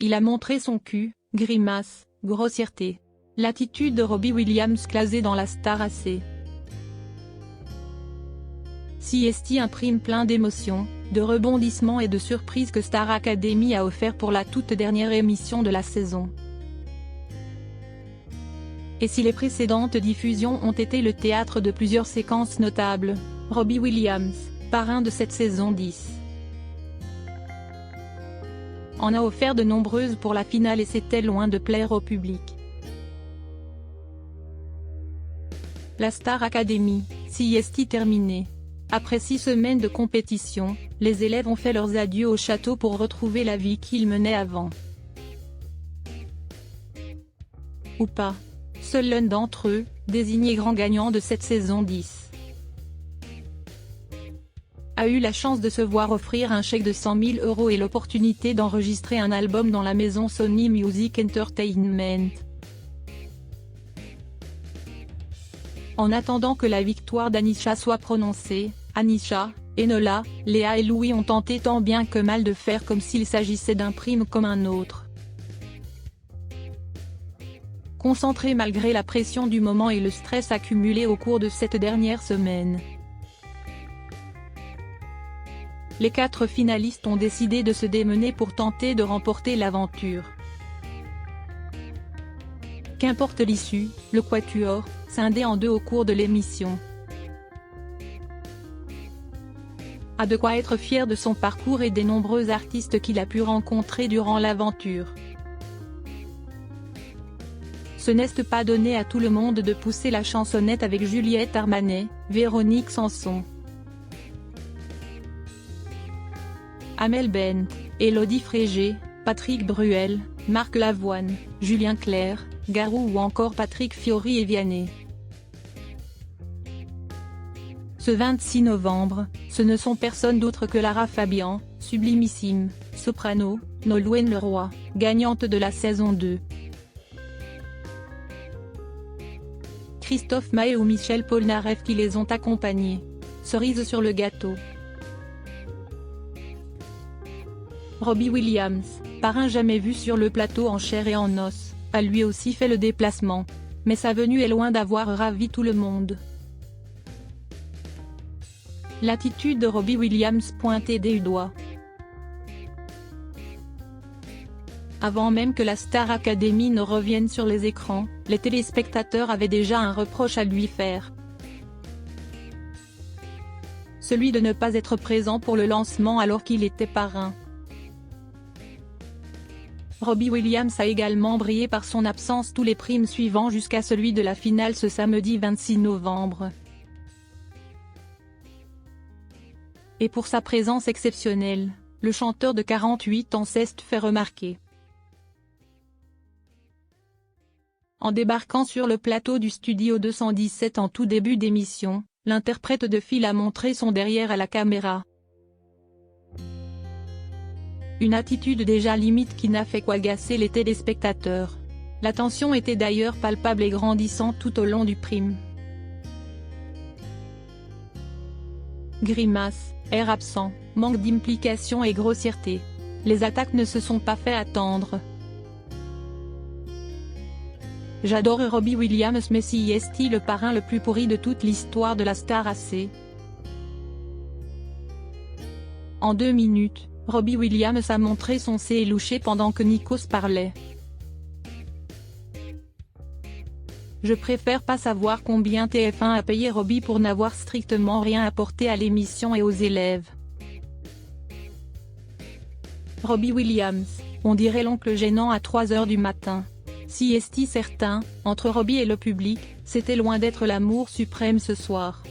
Il a montré son cul, grimace, grossièreté. L'attitude de Robbie Williams clasée dans la star AC. CST imprime plein d'émotions, de rebondissements et de surprises que Star Academy a offert pour la toute dernière émission de la saison. Et si les précédentes diffusions ont été le théâtre de plusieurs séquences notables, Robbie Williams, parrain de cette saison 10, en a offert de nombreuses pour la finale et c'était loin de plaire au public. La Star Academy, CST terminée. Après 6 semaines de compétition, les élèves ont fait leurs adieux au château pour retrouver la vie qu'ils menaient avant. Ou pas. Seul l'un d'entre eux, désigné grand gagnant de cette saison 10, a eu la chance de se voir offrir un chèque de 100 000 € et l'opportunité d'enregistrer un album dans la maison Sony Music Entertainment. En attendant que la victoire d'Anisha soit prononcée, Anisha, Enola, Léa et Louis ont tenté tant bien que mal de faire comme s'il s'agissait d'un prime comme un autre. Concentrés malgré la pression du moment et le stress accumulé au cours de cette dernière semaine, les 4 finalistes ont décidé de se démener pour tenter de remporter l'aventure. Qu'importe l'issue, le quatuor, scindé en 2 au cours de l'émission, a de quoi être fier de son parcours et des nombreux artistes qu'il a pu rencontrer durant l'aventure. Ce n'est pas donné à tout le monde de pousser la chansonnette avec Juliette Armanet, Véronique Sanson, Amel Bent, Élodie Frégé, Patrick Bruel, Marc Lavoine, Julien Clerc, Garou ou encore Patrick Fiori et Vianney. Ce 26 novembre, ce ne sont personne d'autre que Lara Fabian, sublimissime, soprano, Nolwenn Leroy, gagnante de la saison 2. Christophe Maé ou Michel Polnareff qui les ont accompagnés. Cerise sur le gâteau. Robbie Williams, parrain jamais vu sur le plateau en chair et en os, a lui aussi fait le déplacement. Mais sa venue est loin d'avoir ravi tout le monde. L'attitude de Robbie Williams pointée du doigt. Avant même que la Star Academy ne revienne sur les écrans, les téléspectateurs avaient déjà un reproche à lui faire. Celui de ne pas être présent pour le lancement alors qu'il était parrain. Robbie Williams a également brillé par son absence tous les primes suivants jusqu'à celui de la finale ce samedi 26 novembre. Et pour sa présence exceptionnelle, le chanteur de 48 ans s'est fait remarquer. En débarquant sur le plateau du Studio 217 en tout début d'émission, l'interprète de Phil a montré son derrière à la caméra. Une attitude déjà limite qui n'a fait qu'agacer les téléspectateurs. La tension était d'ailleurs palpable et grandissante tout au long du prime. Grimace, air absent, manque d'implication et grossièreté. Les attaques ne se sont pas fait attendre. J'adore Robbie Williams mais si est-il le parrain le plus pourri de toute l'histoire de la Star AC. En 2 minutes, Robbie Williams a montré son C louché pendant que Nikos parlait. Je préfère pas savoir combien TF1 a payé Robbie pour n'avoir strictement rien apporté à l'émission et aux élèves. Robbie Williams, on dirait l'oncle gênant à 3 h du matin. Si est-il certain, entre Robbie et le public, c'était loin d'être l'amour suprême ce soir.